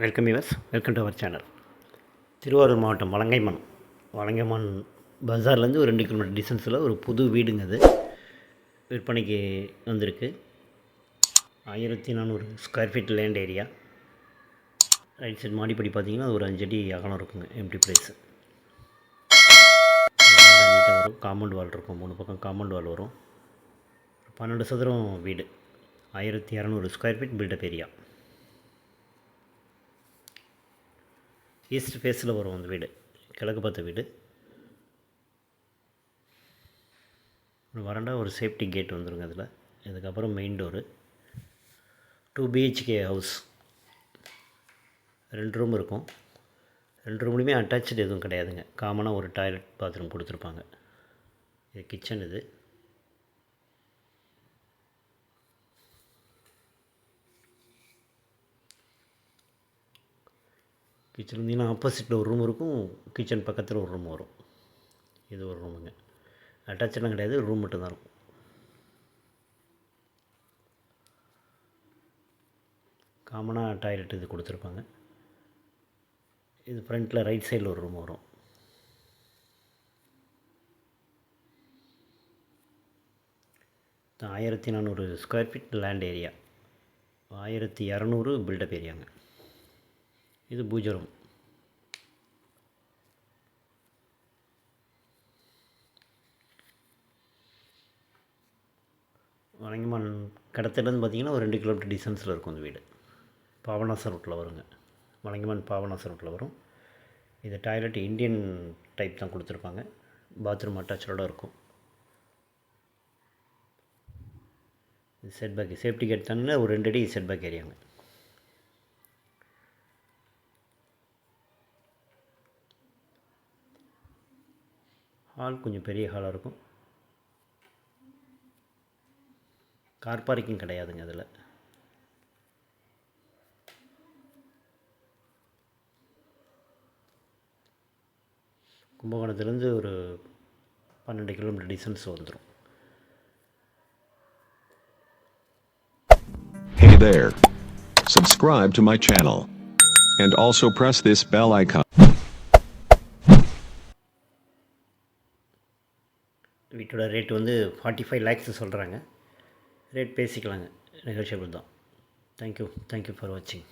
Welcome welcome to our channel. Thiruvarur மாவட்டம் வலங்கைமான் பஜார்லேருந்து ஒரு 2 kilometre டிஸ்டன்ஸில் ஒரு புது வீடுங்க. அது விற்பனைக்கு வந்திருக்கு. 1400 square feet land area. Right side மாடிப்படி பார்த்திங்கன்னா ஒரு 5 அடி அகலம் இருக்குங்க. எம்டி பிளேஸு நீட்டாக வரும். காம்பவுண்ட் வால் இருக்கும், 3 பக்கம் காம்பவுண்ட் வால் வரும். 12 சதுரம் வீடு, 1200 square feet built up area. East ஃபேஸில் வரும் அந்த வீடு, கிழக்கு பார்த்த வீடு. ஒரு வறண்டா, ஒரு சேஃப்டி கேட் வந்துடுங்க அதில். இதுக்கப்புறம் main door. 2 BHK house. 2 room இருக்கும். 2 ரூம்லையுமே அட்டாச்சு எதுவும் கிடையாதுங்க. காமனாக ஒரு டாய்லெட் பாத்ரூம் கொடுத்துருப்பாங்க. இது கிச்சன். இது கிச்சன் வந்தீங்கன்னா ஆப்போசிட்டில் ஒரு ரூம் இருக்கும், கிச்சன் பக்கத்தில் ஒரு ரூம் வரும். இது ஒரு ரூமுங்க. அட்டாச்செலாம் கிடையாது, ரூம் மட்டும்தான் இருக்கும். காமனாக டாய்லெட் இது கொடுத்துருப்பாங்க. இது ஃப்ரண்ட்டில் ரைட் சைடில் ஒரு ரூம் வரும். இது 1400 square feet land area, 1200 built up ஏரியாங்க. இது பூஜை ரூம். வலங்கைமான் கடத்திலேருந்து பார்த்திங்கன்னா ஒரு 2 கிலோமீட்டர் டிஸ்டன்ஸில் இருக்கும் இந்த வீடு. பாபநாசம் ரூட்டில் வருங்க. வலங்கைமான் பாபநாசம் ரூட்டில் வரும். இது டாய்லெட் இந்தியன் டைப் தான் கொடுத்துருப்பாங்க. பாத்ரூம் அட்டாச்சோடு இருக்கும். இது செட் பேக், சேஃப்டி கேட் தானே ஒரு 2 அடி செட் பேக் ஏரியாங்க. ஹால் கொஞ்சம் பெரிய ஹாலாக இருக்கும். கார் பார்க்கிங் கிடையாதுங்க அதில். கும்பகோணத்துலேருந்து ஒரு 12 கிலோமீட்டர் டிஸ்டன்ஸ் வந்துடும். Hey there. Subscribe to my channel. And also press this bell icon. வீட்டோட ரேட் வந்து 45 lakhs சொல்கிறாங்க. ரேட் பேசிக்கலாங்க, நெகோஷியபிள் தான். தேங்க்யூ ஃபார் வாட்சிங்.